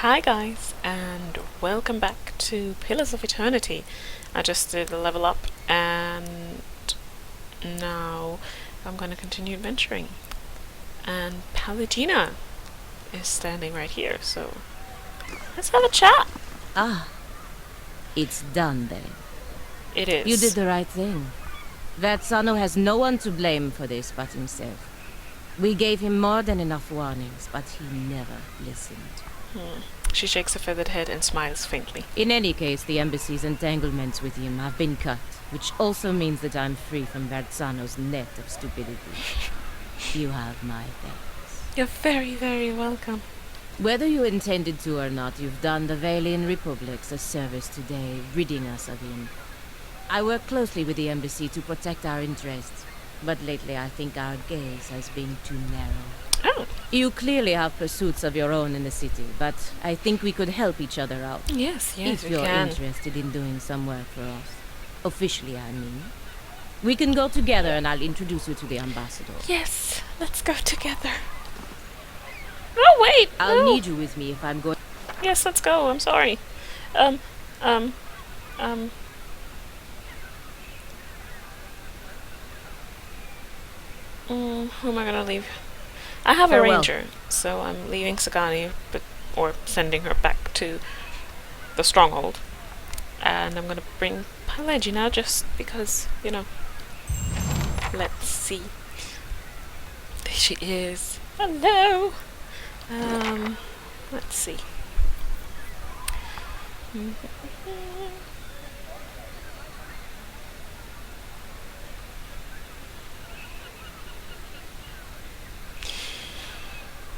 Hi guys, and welcome back to Pillars of Eternity. I just did a level up and now I'm going to continue adventuring. And Pallegina is standing right here, so let's have a chat. Ah, it's done then. It is. You did the right thing. Vertzano has no one to blame for this but himself. We gave him more than enough warnings, but he never listened. She shakes a feathered head and smiles faintly. In any case, the embassy's entanglements with him have been cut, which also means that I'm free from Vertzano's net of stupidity. You have my thanks. You're very, very welcome. Whether you intended to or not, you've done the Valian Republics a service today, ridding us of him. I work closely with the embassy to protect our interests, but lately I think our gaze has been too narrow. Oh. You clearly have pursuits of your own in the city, but I think we could help each other out. Yes, If we you're can. interested in doing some work for us. Officially, I mean. We can go together and I'll introduce you to the ambassador. Yes, let's go together. Oh, wait! I'll no. need you with me if I'm going... Yes, let's go. I'm sorry. Who am I gonna leave? I have Farewell. a ranger, so I'm leaving Sagani, or sending her back to the stronghold. And I'm gonna bring Pallegina just because, you know. Let's see. There she is. Hello! Let's see.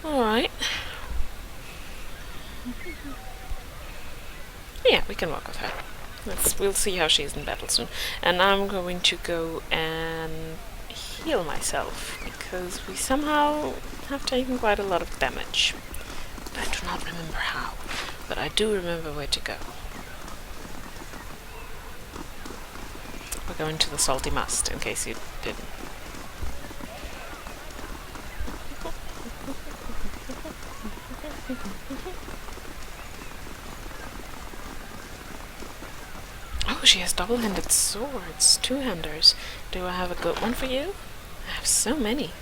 Alright. Yeah, we can walk with her. We'll see how she is in battle soon. And I'm going to go and heal myself, because we somehow have taken quite a lot of damage. I do not remember how, but I do remember where to go. We're going to the Salty Must, in case you didn't. Oh, she has double-handed swords, two-handers. Do I have a good one for you? I have so many.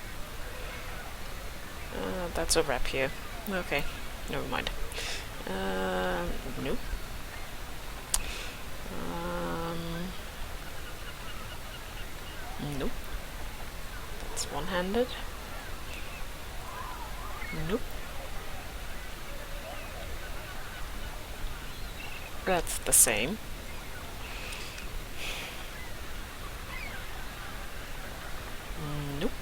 That's a rapier. Okay, never mind. Nope. Nope. That's one-handed. Nope. That's the same. Nope.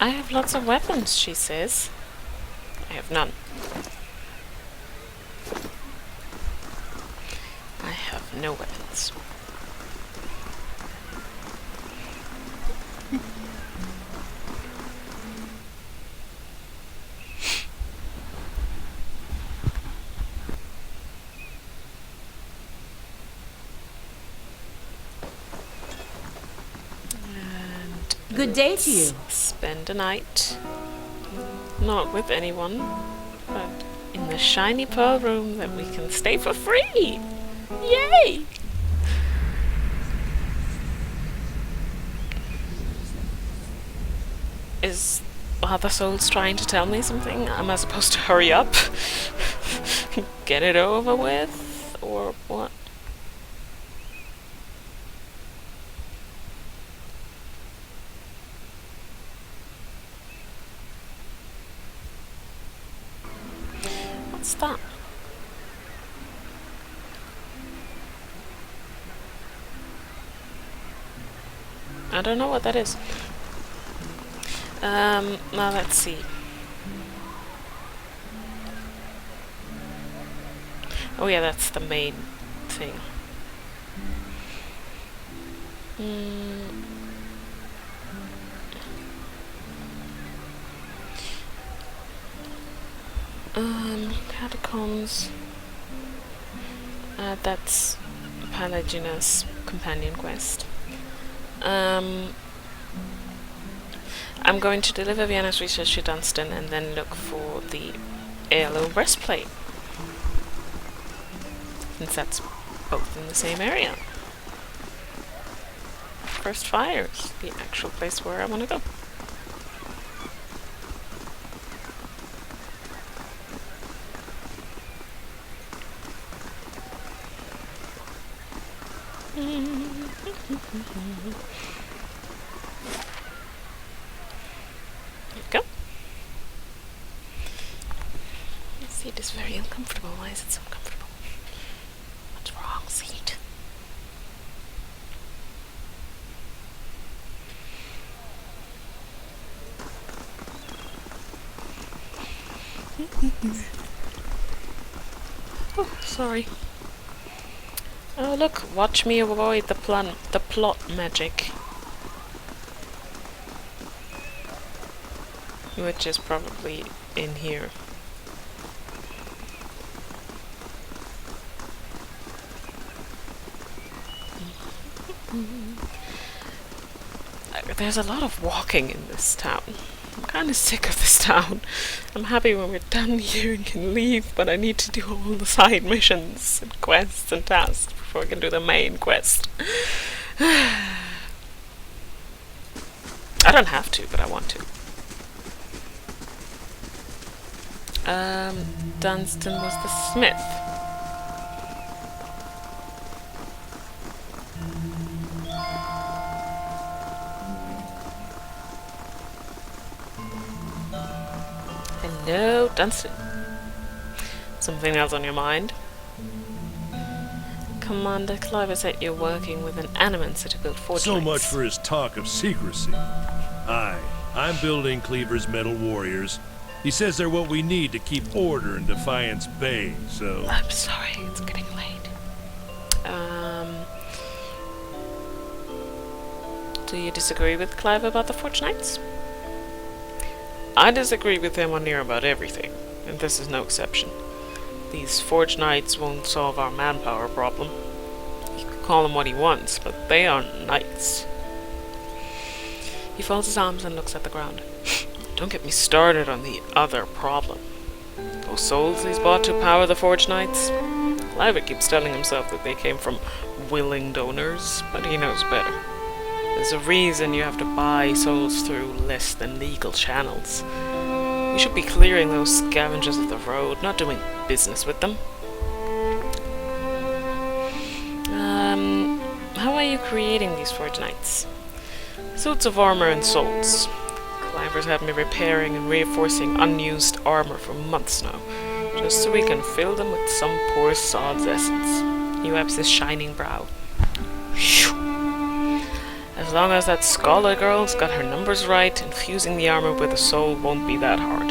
I have lots of weapons, she says. I have none. I have no weapons. Good day to you. Spend a night, not with anyone, but in the shiny pearl room that we can stay for free. Yay! Are the souls trying to tell me something? Am I supposed to hurry up? Get it over with? Or what? What's that? I don't know what that is. Now let's see. Oh yeah, that's the main thing. Catacombs. That's Pallegina's companion quest. I'm going to deliver Vienna's research to Dunstan and then look for the heirloom breastplate. Since that's both in the same area. First Fire's the actual place where I want to go. There we go. The seat is very uncomfortable. Why is it so uncomfortable? What's wrong, seat? Oh, sorry. Oh look, watch me avoid the plot magic. Which is probably in here. There's a lot of walking in this town. I'm kind of sick of this town. I'm happy when we're done here and can leave, but I need to do all the side missions and quests and tasks before I can do the main quest. I don't have to, but I want to. Dunstan was the smith. Hello, Dunstan. Something else on your mind? Commander Cliver said you're working with an animancer to build forge So knights. much for his talk of secrecy. Aye, I'm building Cleaver's metal warriors. He says they're what we need to keep order in Defiance Bay, so... I'm sorry, it's getting late. Do you disagree with Clive about the Forge Knights? I disagree with him on near about everything, and this is no exception. These Forge Knights won't solve our manpower problem. He could call them what he wants, but they aren't knights. He folds his arms and looks at the ground. Don't get me started on the other problem. Those souls he's bought to power the Forge Knights? Clive keeps telling himself that they came from willing donors, but he knows better. There's a reason you have to buy souls through less than legal channels. We should be clearing those scavengers of the road, not doing business with them. How are you creating these Forge Knights? Suits of armor and souls. Cliver's had me repairing and reinforcing unused armor for months now, just so we can fill them with some poor sod's essence. He wipes his shining brow. Phew. As long as that scholar girl's got her numbers right, infusing the armor with a soul won't be that hard.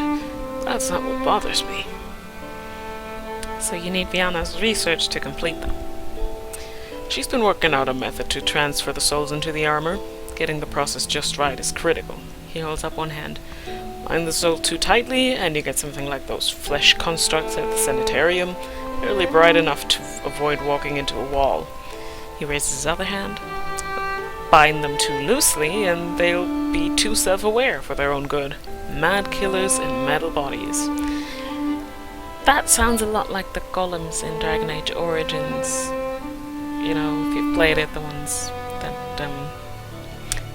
That's not what bothers me. So you need Vienna's research to complete them. She's been working out a method to transfer the souls into the armor. Getting the process just right is critical. He holds up one hand. Bind the soul too tightly, and you get something like those flesh constructs at the sanitarium, barely bright enough to avoid walking into a wall. He raises his other hand. Bind them too loosely, and they'll be too self-aware for their own good. Mad killers in metal bodies. That sounds a lot like the golems in Dragon Age Origins. You know, if you've played it, the ones that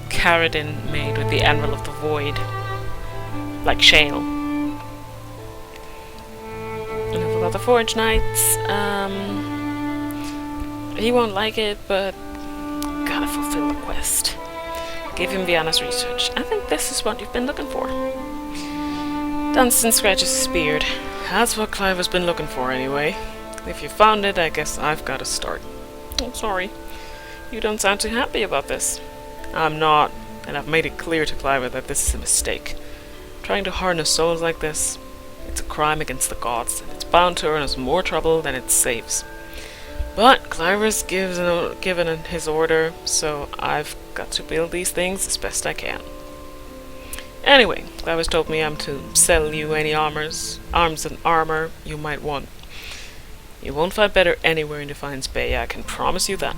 Karadin made with the Anvil of the Void. Like Shale. Enough about the Forge Knights. He won't like it, but gotta fulfill the quest. Give him Vienna's research. I think this is what you've been looking for. Dunstan scratches his beard. That's what Cliver's been looking for anyway. If you found it, I guess I've got to start. I'm sorry. You don't sound too happy about this. I'm not, and I've made it clear to Cliver that this is a mistake. Trying to harness souls like this, it's a crime against the gods, and it's bound to earn us more trouble than it saves. But Cliver's given his order, so I've got to build these things as best I can. Anyway, Cliver's told me I'm to sell you any arms and armor you might want. You won't fight better anywhere in Defiance Bay, I can promise you that.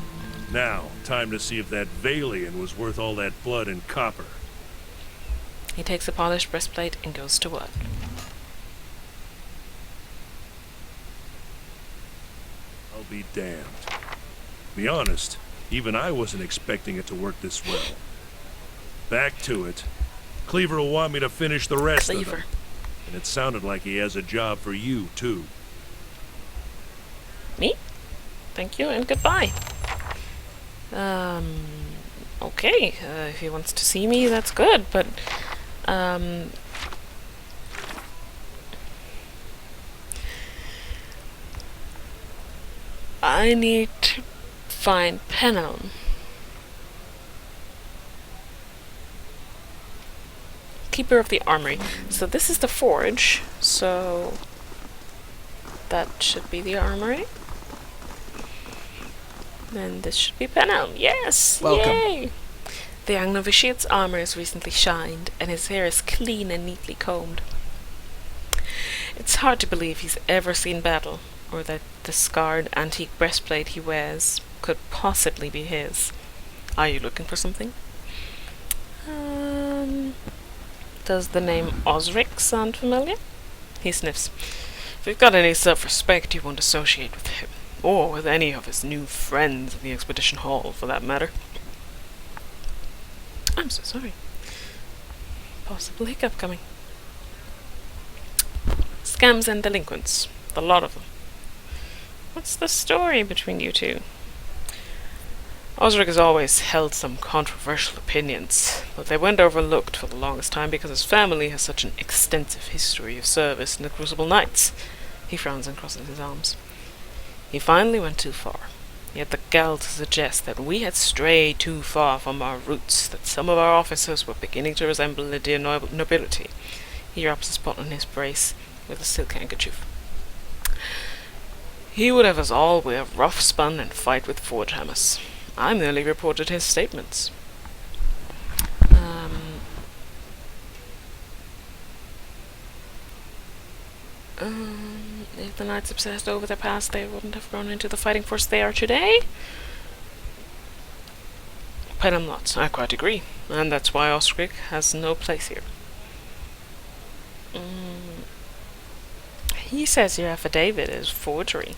Now, time to see if that Valian was worth all that blood and copper. He takes a polished breastplate and goes to work. I'll be damned. To be honest, even I wasn't expecting it to work this well. Back to it. Cleaver will want me to finish the rest of them. And it sounded like he has a job for you, too. Me? Thank you and goodbye. Okay, if he wants to see me, that's good, but, I need to find Penelm. Keeper of the Armory. So this is the forge, so that should be the armory. Then this should be Penelm. Yes! Welcome. Yay! The young novitiate's armor is recently shined, and his hair is clean and neatly combed. It's hard to believe he's ever seen battle, or that the scarred antique breastplate he wears could possibly be his. Are you looking for something? Does the name OSRIC sound familiar? He sniffs. If you've got any self-respect, you won't associate with him, or with any of his new friends in the Expedition Hall, for that matter. I'm so sorry. Possible hiccup coming. Scams and delinquents. The lot of them. What's the story between you two? Osric has always held some controversial opinions, but they went overlooked for the longest time because his family has such an extensive history of service in the Crucible Knights. He frowns and crosses his arms. He finally went too far. He had the gall to suggest that we had strayed too far from our roots, that some of our officers were beginning to resemble the dear nobility. He rubs a spot on his brace with a silk handkerchief. He would have us all wear rough spun and fight with forge hammers. I merely reported his statements. If the knights obsessed over their past, they wouldn't have grown into the fighting force they are today. Penelm not. I quite agree, and that's why Osric has no place here. He says your affidavit is forgery.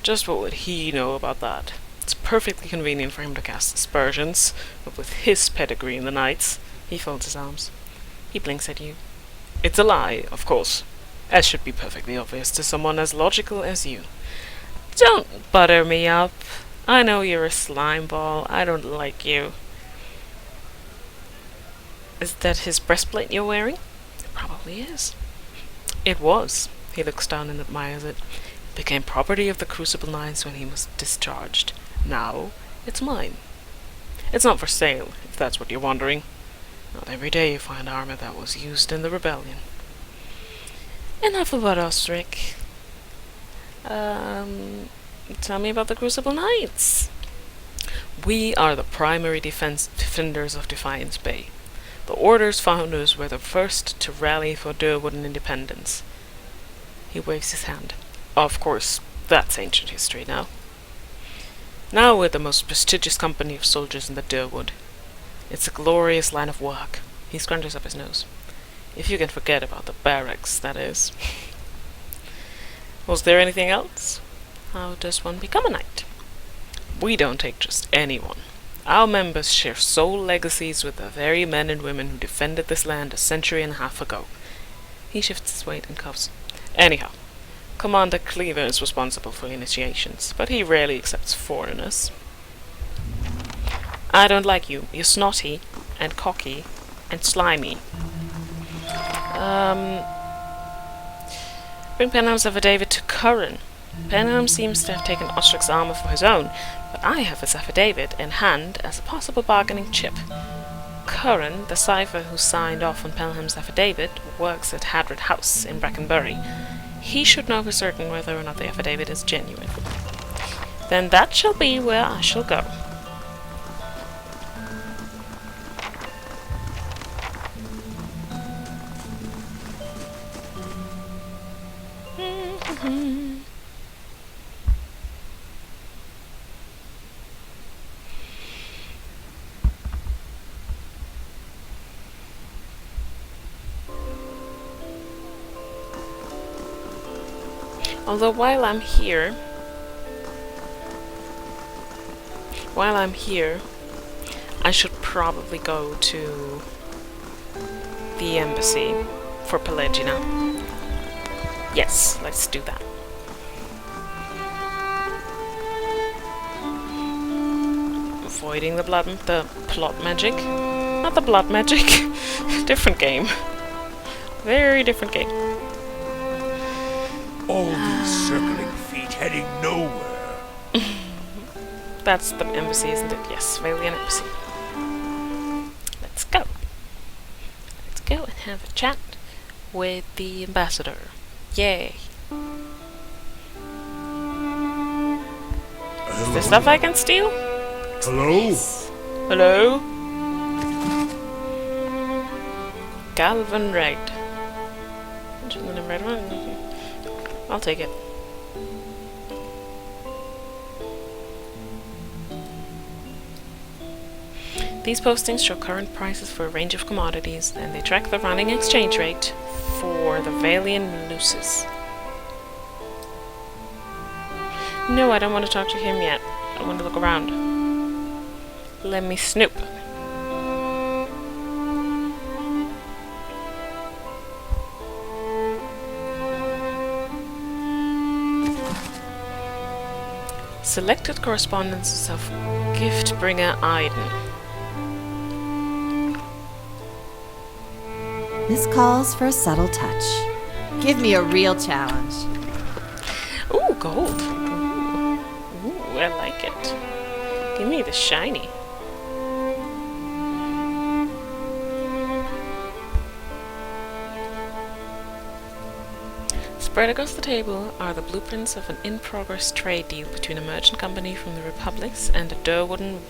Just what would he know about that? It's perfectly convenient for him to cast aspersions, but with his pedigree in the Knights, he folds his arms. He blinks at you. It's a lie, of course, as should be perfectly obvious to someone as logical as you. Don't butter me up. I know you're a slime ball. I don't like you. Is that his breastplate you're wearing? It probably is. It was. He looks down and admires it. It became property of the Crucible Knights when he was discharged. Now, it's mine. It's not for sale, if that's what you're wondering. Not every day you find armor that was used in the rebellion. Enough about Osric. Tell me about the Crucible Knights. We are the primary defenders of Defiance Bay. The Order's founders were the first to rally for Durwood and independence. He waves his hand. Of course, that's ancient history now. Now we're the most prestigious company of soldiers in the Durwood. It's a glorious line of work. He scrunches up his nose. If you can forget about the barracks, that is. Was there anything else? How does one become a knight? We don't take just anyone. Our members share soul legacies with the very men and women who defended this land a century and a half ago. He shifts his weight and coughs. Anyhow, Commander Cleaver is responsible for initiations, but he rarely accepts foreigners. I don't like you. You're snotty, and cocky, and slimy. Bring Penelm's affidavit to Curran. Penelm seems to have taken Osric's armor for his own, but I have his affidavit in hand as a possible bargaining chip. Curran, the cipher who signed off on Penelm's affidavit, works at Hadred House in Brackenbury. He should know for certain whether or not the affidavit is genuine. Then that shall be where I shall go. Although while I'm here, I should probably go to the embassy for Pallegina. Yes, let's do that. Avoiding the plot magic. Not the blood magic. Different game. Very different game. All these circling feet heading nowhere. That's the embassy, isn't it? Yes, Valian embassy. Let's go. Let's go and have a chat with the ambassador. Yay. Is there stuff I can steal? Hello? Yes. Hello? Galvan Raid. I'll take it. These postings show current prices for a range of commodities, and they track the running exchange rate for the Valian luces. No, I don't want to talk to him yet. I want to look around. Let me snoop. Selected correspondences of gift bringer Aiden. This calls for a subtle touch. Give me a real challenge. Ooh, gold. Ooh, I like it. Give me the shiny. Spread across the table are the blueprints of an in-progress trade deal between a merchant company from the Republics and a Durwood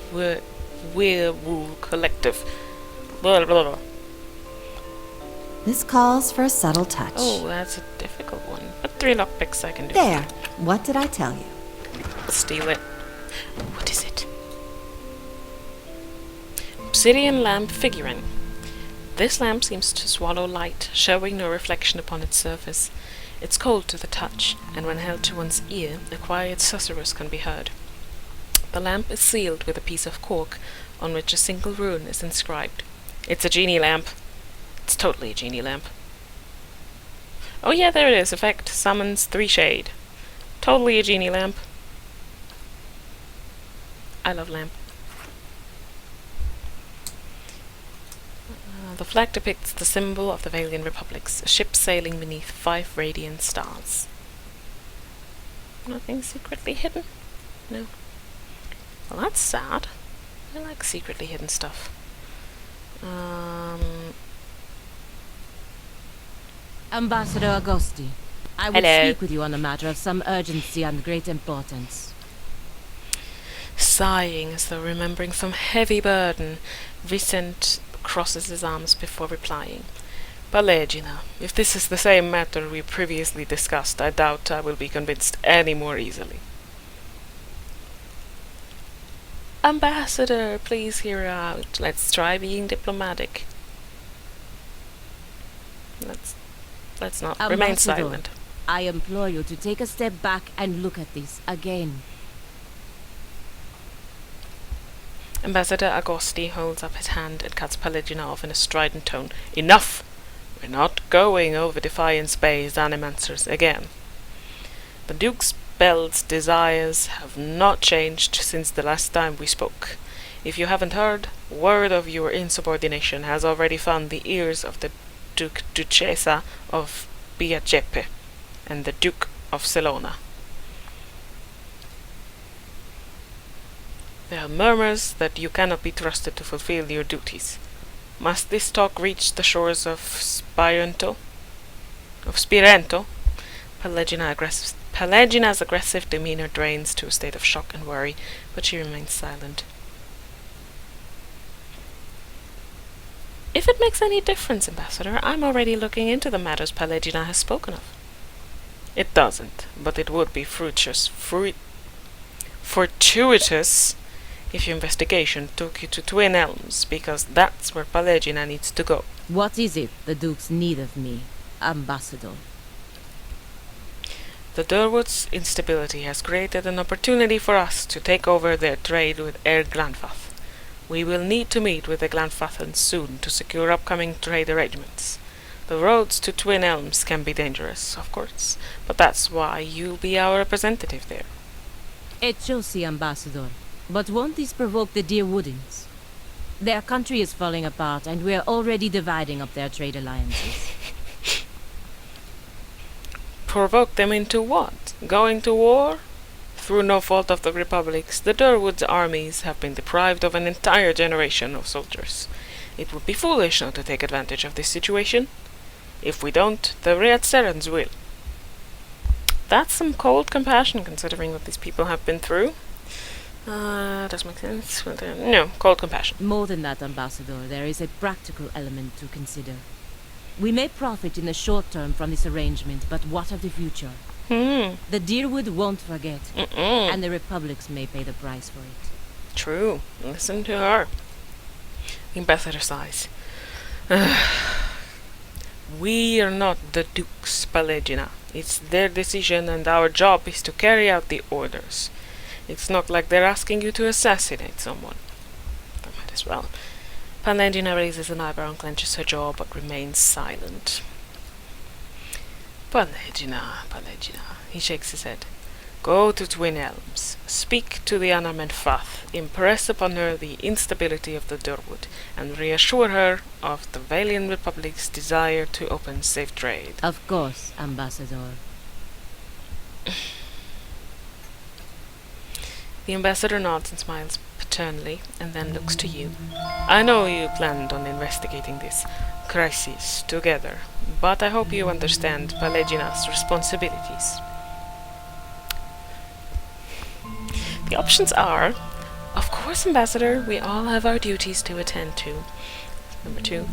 Weirwool collective. Blah, blah, blah. This calls for a subtle touch. Oh, that's a difficult one. But 3 lockpicks I can do. There. What did I tell you? Steal it. What is it? Obsidian lamp figurine. This lamp seems to swallow light, showing no reflection upon its surface. It's cold to the touch, and when held to one's ear, a quiet susurrus can be heard. The lamp is sealed with a piece of cork, on which a single rune is inscribed. It's a genie lamp. It's totally a genie lamp. Oh yeah, there it is. Effect summons 3 shade. Totally a genie lamp. I love lamp. The flag depicts the symbol of the Valian Republics, a ship sailing beneath 5 radiant stars. Nothing secretly hidden? No. Well, that's sad. I like secretly hidden stuff. Ambassador Agosti, I will Hello. speak with you on a matter of some urgency and great importance. Sighing as though remembering some heavy burden, Vicent crosses his arms before replying. Pallegina, if this is the same matter we previously discussed, I doubt I will be convinced any more easily. Ambassador, please hear out. Let's try being diplomatic. Let's not remain Ambassador, silent. I implore you to take a step back and look at this again. Ambassador Agosti holds up his hand and cuts Pallegina off in a strident tone. Enough! We're not going over Defiance Bay's animancers again. The Duke's Bel's desires have not changed since the last time we spoke. If you haven't heard, word of your insubordination has already found the ears of the Duchessa of Biagepe and the Duke of Celona. There are murmurs that you cannot be trusted to fulfill your duties. Must this talk reach the shores of Spirento? Pallegina's aggressive demeanor drains to a state of shock and worry, but she remains silent. If it makes any difference, Ambassador, I'm already looking into the matters Pallegina has spoken of. It doesn't, but it would be fortuitous if your investigation took you to Twin Elms, because that's where Pallegina needs to go. What is it the Dukes need of me, Ambassador? The Durwood's instability has created an opportunity for us to take over their trade with Air Glanfath. We will need to meet with the Glanfathans soon to secure upcoming trade arrangements. The roads to Twin Elms can be dangerous, of course, but that's why you'll be our representative there. It shows the Ambassador. But won't this provoke the Dear Woodins? Their country is falling apart, and we're already dividing up their trade alliances. Provoke them into what? Going to war? Through no fault of the Republic's, the Durwood's armies have been deprived of an entire generation of soldiers. It would be foolish not to take advantage of this situation. If we don't, the Reatserans will. That's some cold compassion, considering what these people have been through. Does make sense? No, cold compassion. More than that, Ambassador, there is a practical element to consider. We may profit in the short term from this arrangement, but what of the future? The Deerwood won't forget, and the Republics may pay the price for it. True. Listen to her. The ambassador sighs. We are not the Dukes, Pallegina. It's their decision, and our job is to carry out the orders. It's not like they're asking you to assassinate someone. I might as well. Pallegina raises an eyebrow and clenches her jaw, but remains silent. Pallegina, Pallegina. He shakes his head. Go to Twin Elms. Speak to the Anamenfath. Impress upon her the instability of the Durwood, and reassure her of the Valian Republic's desire to open safe trade. Of course, Ambassador. The ambassador nods and smiles paternally, and then looks to you. I know you planned on investigating this crisis together, but I hope you understand Pallegina's responsibilities. The options are, of course, Ambassador, we all have our duties to attend to. Number 2,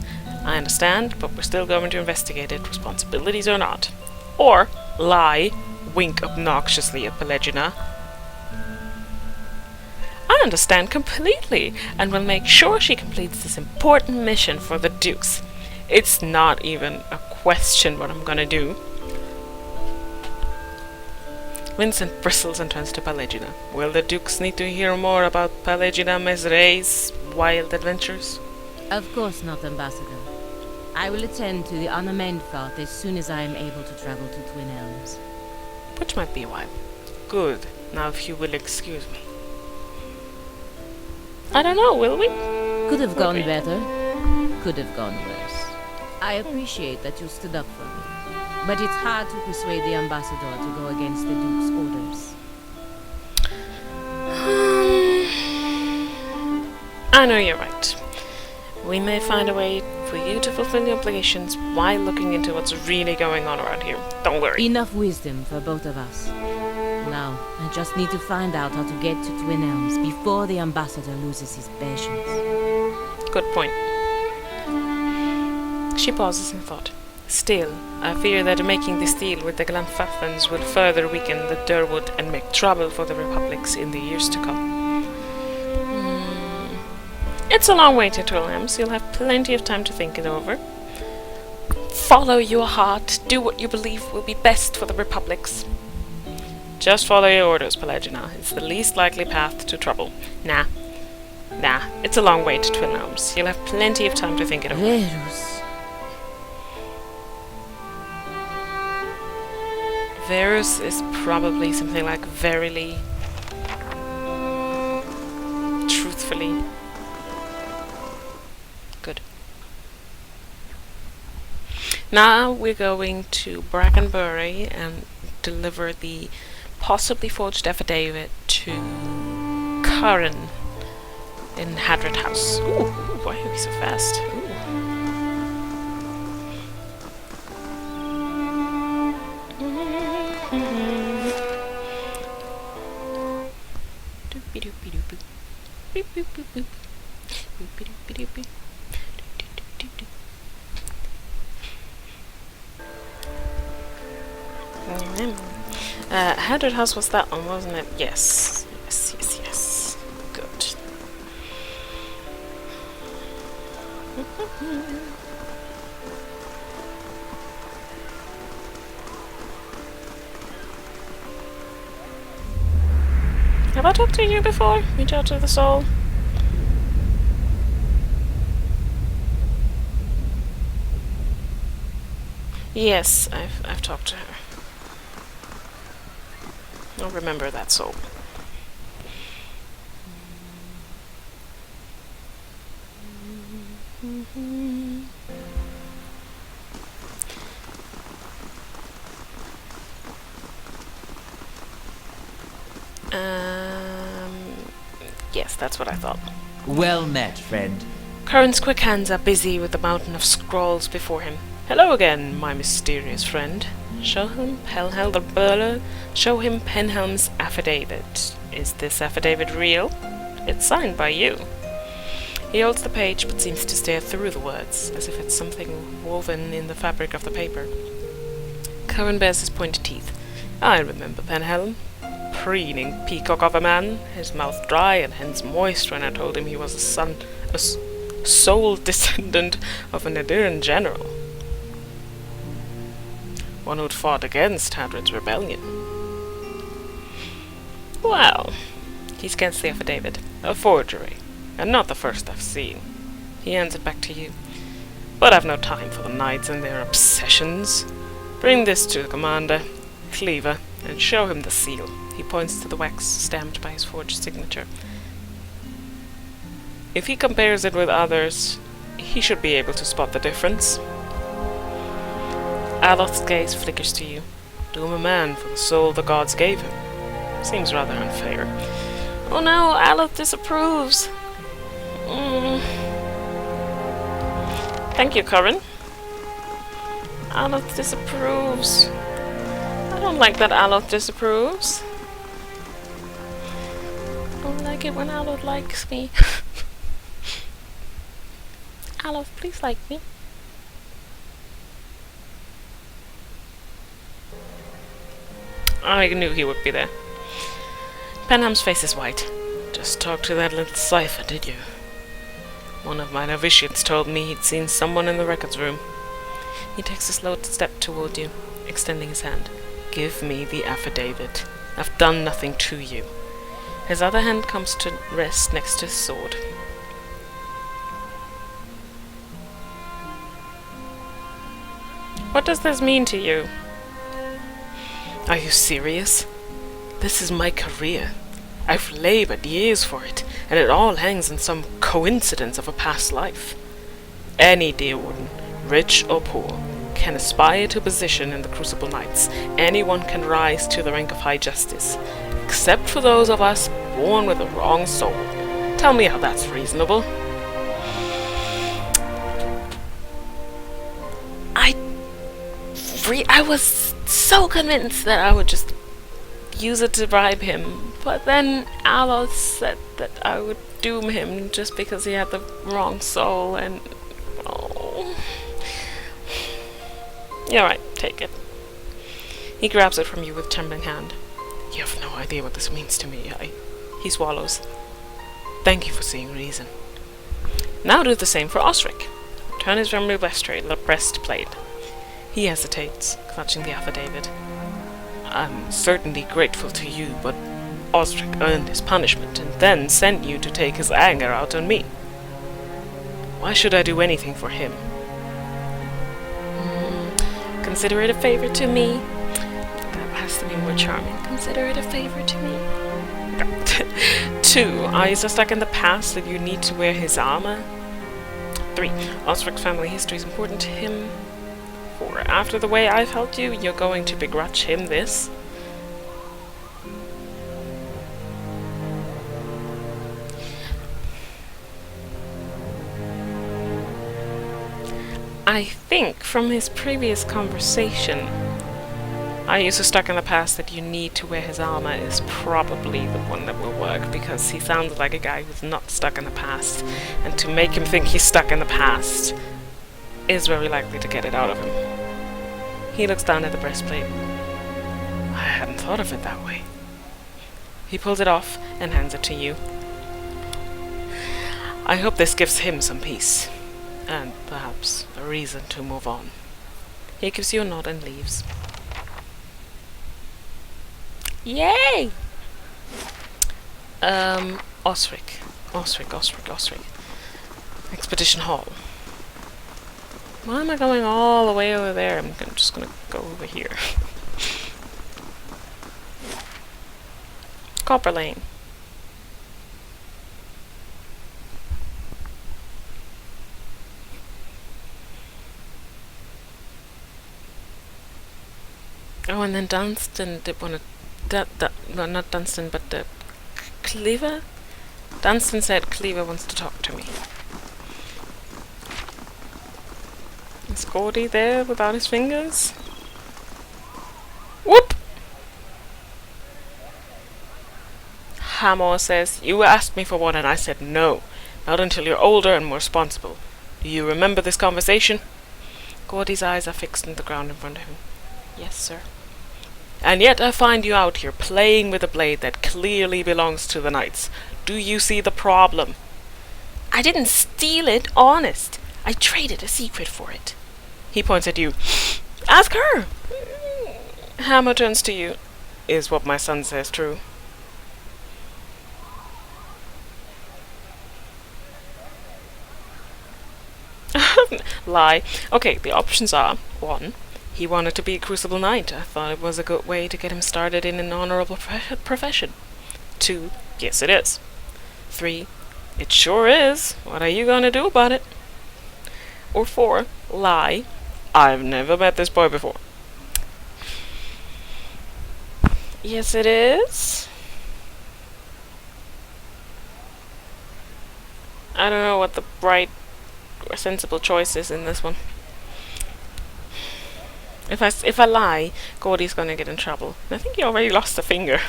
I understand, but we're still going to investigate it, responsibilities or not. Or, lie, wink obnoxiously at Pallegina. I understand completely, and will make sure she completes this important mission for the Dukes. It's not even a question what I'm gonna do. Vincent bristles and turns to Pallegina. Will the Dukes need to hear more about Pallegina Mesray's wild adventures? Of course not, Ambassador. I will attend to the Anamenfath as soon as I am able to travel to Twin Elms. Which might be a while. Good. Now if you will excuse me. I don't know, will we? Could have gone better. Could have gone worse. I appreciate that you stood up for me. But it's hard to persuade the Ambassador to go against the Duke's orders. I know you're right. We may find a way for you to fulfill your obligations while looking into what's really going on around here. Don't worry. Enough wisdom for both of us. Now, I just need to find out how to get to Twin Elms before the Ambassador loses his patience. Good point. She pauses in thought. Still, I fear that making this deal with the Glanfathans will further weaken the Durwood and make trouble for the Republics in the years to come. It's a long way to Twin Elms. You'll have plenty of time to think it over. Follow your heart. Do what you believe will be best for the Republics. Just follow your orders, Pallegina. It's the least likely path to trouble. Nah, it's a long way to Twin Elms. You'll have plenty of time to think it over. Verus. Verus is probably something like verily, truthfully. Good. Now we're going to Brackenbury and deliver the possibly forged affidavit to Karen in Hadred House. Ooh, why are we so fast? Ooh. Hadred House was that one, wasn't it? Yes. Good. Have I talked to you before? Reach out to the soul. Yes, I've talked to her. I'll remember that soul. Yes, that's what I thought. Well met, friend. Curran's quick hands are busy with the mountain of scrolls before him. Hello again, my mysterious friend. Show him Penhelm's affidavit. Is this affidavit real? It's signed by you. He holds the page but seems to stare through the words, as if it's something woven in the fabric of the paper. Curran bares his pointed teeth. I remember Penhelm. Preening peacock of a man, his mouth dry and hands moist when I told him he was a sole descendant of an Illyrian general. One who'd fought against Hadred's rebellion. Well, he scans the affidavit. A forgery, and not the first I've seen. He hands it back to you. But I've no time for the knights and their obsessions. Bring this to the commander, Cleaver, and show him the seal. He points to the wax stamped by his forged signature. If he compares it with others, he should be able to spot the difference. Aloth's gaze flickers to you. Doom a man for the soul the gods gave him. Seems rather unfair. Oh no, Aloth disapproves. Thank you, Curran. Aloth disapproves. I don't like that Aloth disapproves. I don't like it when Aloth likes me. Aloth, please like me. I knew he would be there. Penham's face is white. Just talked to that little cipher, did you? One of my novitiates told me he'd seen someone in the records room. He takes a slow step toward you, extending his hand. Give me the affidavit. I've done nothing to you. His other hand comes to rest next to his sword. What does this mean to you? Are you serious? This is my career. I've labored years for it, and it all hangs on some coincidence of a past life. Any dear one, rich or poor, can aspire to a position in the Crucible Knights. Anyone can rise to the rank of High Justice, except for those of us born with the wrong soul. Tell me how that's reasonable. I was so convinced that I would just use it to bribe him, but then Aloth said that I would doom him just because he had the wrong soul, and oh. You're right, take it. He grabs it from you with trembling hand. You have no idea what this means to me. He swallows. Thank you for seeing reason. Now do the same for Osric. Turn his memory breastplate. He hesitates, clutching the affidavit. I'm certainly grateful to you, but Osric earned his punishment and then sent you to take his anger out on me. Why should I do anything for him? Consider it a favor to me. That has to be more charming. Consider it a favor to me. 2. Are you so stuck in the past that you need to wear his armor? 3. Osric's family history is important to him. 4. After the way I've helped you, you're going to begrudge him this? I think from his previous conversation, are you so stuck in the past that you need to wear his armor is probably the one that will work, because he sounds like a guy who's not stuck in the past, and to make him think he's stuck in the past is very likely to get it out of him. He looks down at the breastplate. I hadn't thought of it that way. He pulls it off and hands it to you. I hope this gives him some peace, and perhaps a reason to move on. He gives you a nod and leaves. Yay! Osric. Osric. Expedition Hall. Why am I going all the way over there? I'm just gonna go over here. Copper Lane. Oh, and then Dunstan did want to... no, not Dunstan, but Cleaver? Dunstan said Cleaver wants to talk to me. Is Gordy there without his fingers? Whoop! Hamor says, you asked me for one and I said no. Not until you're older and more responsible. Do you remember this conversation? Gordy's eyes are fixed on the ground in front of him. Yes, sir. And yet I find you out here playing with a blade that clearly belongs to the knights. Do you see the problem? I didn't steal it, honest. I traded a secret for it. He points at you. Ask her! Hammer turns to you. Is what my son says true? Lie. Okay, the options are 1. He wanted to be a Crucible Knight. I thought it was a good way to get him started in an honorable profession. 2. Yes, it is. 3. It sure is. What are you gonna do about it? Or 4. Lie. I've never met this boy before. Yes, it is. I don't know what the right or sensible choice is in this one. If I lie, Gordy's gonna get in trouble. I think he already lost a finger.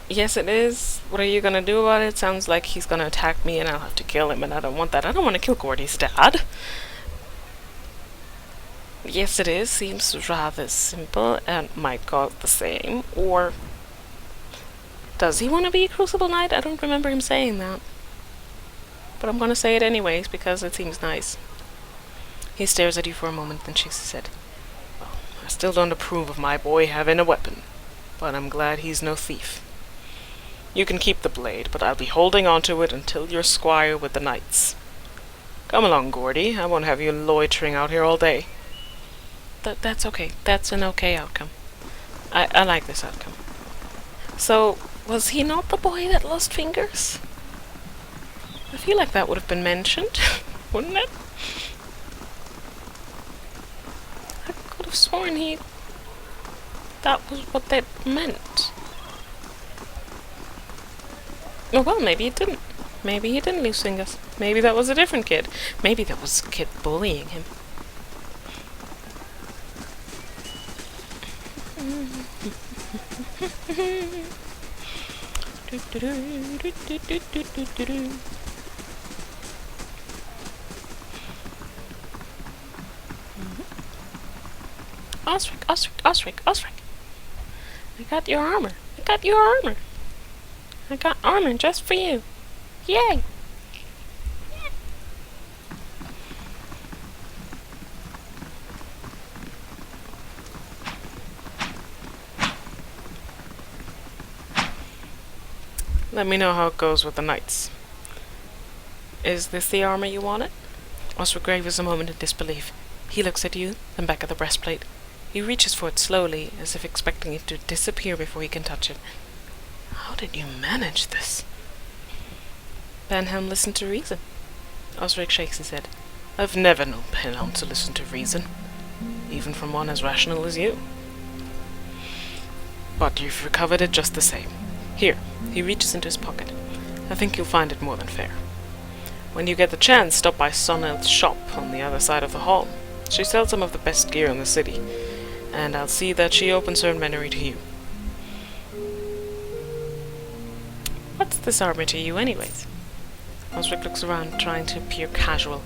Yes, it is. What are you gonna do about it? Sounds like he's gonna attack me and I'll have to kill him, and I don't want that. I don't want to kill Gordy's dad. Yes, it is. Seems rather simple and might cause the same. Or does he want to be a Crucible Knight? I don't remember him saying that. But I'm gonna say it anyways because it seems nice. He stares at you for a moment, then shakes his head. Well, I still don't approve of my boy having a weapon, but I'm glad he's no thief. You can keep the blade, but I'll be holding on to it until you're squire with the knights. Come along, Gordy. I won't have you loitering out here all day. That's okay. That's an okay outcome. I like this outcome. So, was he not the boy that lost fingers? I feel like that would have been mentioned, wouldn't it? I could have sworn that was what that meant. Oh well, maybe he didn't. Maybe he didn't lose fingers. Maybe that was a different kid. Maybe that was a kid bullying him. Osric. I got your armor. I got armor just for you. Yay! Let me know how it goes with the knights. Is this the armor you wanted? Osric graves a moment in disbelief. He looks at you, then back at the breastplate. He reaches for it slowly, as if expecting it to disappear before he can touch it. How did you manage this? Benhelm listened to reason. Osric shakes his head. I've never known Benhelm to listen to reason, even from one as rational as you. But you've recovered it just the same. Here, he reaches into his pocket. I think you'll find it more than fair. When you get the chance, stop by Sonnel's shop on the other side of the hall. She sells some of the best gear in the city, and I'll see that she opens her inventory to you. What's this armor to you, anyways? Osric looks around, trying to appear casual.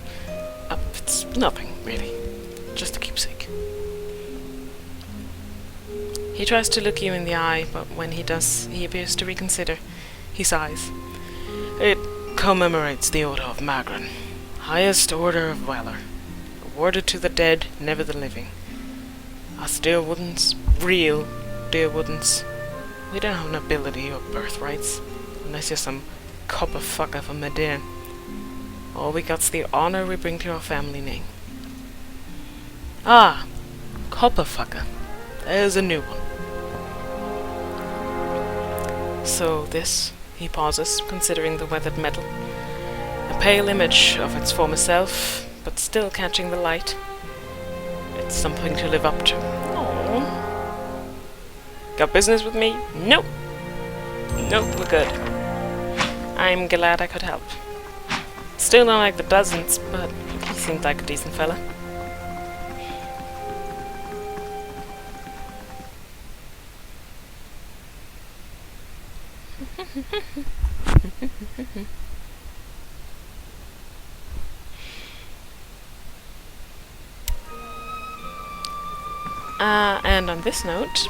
It's nothing, really. Just a keepsake. He tries to look you in the eye, but when he does, he appears to reconsider. He sighs. It commemorates the Order of Magran, highest order of valor, awarded to the dead, never the living. Austere ones, real, dear Woodens. We don't have nobility or birthrights, unless you're some copper fucker from Medea. All we got's the honor we bring to our family name. Ah, copper fucker. There's a new one. So this, he pauses, considering the weathered metal. A pale image of its former self, but still catching the light. It's something to live up to. Aww. Got business with me? Nope. Nope, we're good. I'm glad I could help. Still don't like the dozens, but he seemed like a decent fella. And on this note,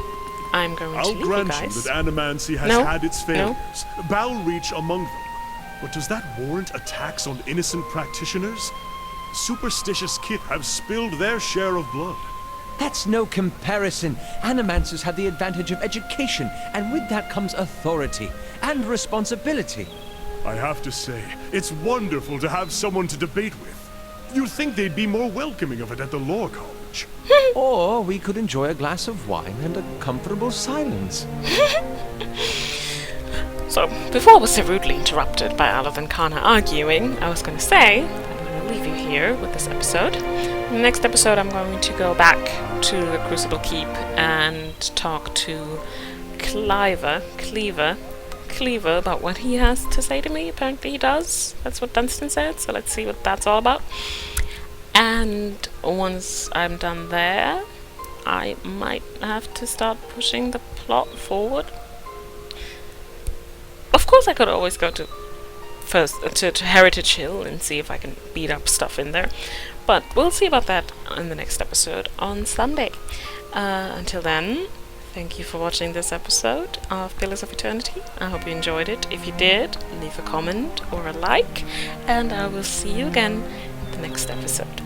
I'm going to I'll leave you grant guys. you that animancy has No, had its no. failures, Bowel Reach among them. But does that warrant attacks on innocent practitioners? Superstitious kith have spilled their share of blood. That's no comparison. Animancers have the advantage of education, and with that comes authority and responsibility. I have to say, it's wonderful to have someone to debate with. You'd think they'd be more welcoming of it at the law college. Or we could enjoy a glass of wine and a comfortable silence. So, before I was so rudely interrupted by Olive and Kana arguing, I was going to say, I'm going to leave you here with this episode. In the next episode, I'm going to go back to the Crucible Keep and talk to Cleaver about what he has to say to me. Apparently he does. That's what Dunstan said, so let's see what that's all about. And once I'm done there, I might have to start pushing the plot forward. Of course, I could always go to Heritage Hill and see if I can beat up stuff in there, but we'll see about that in the next episode on Sunday. Until then, thank you for watching this episode of Pillars of Eternity. I hope you enjoyed it. If you did, leave a comment or a like, and I will see you again in the next episode.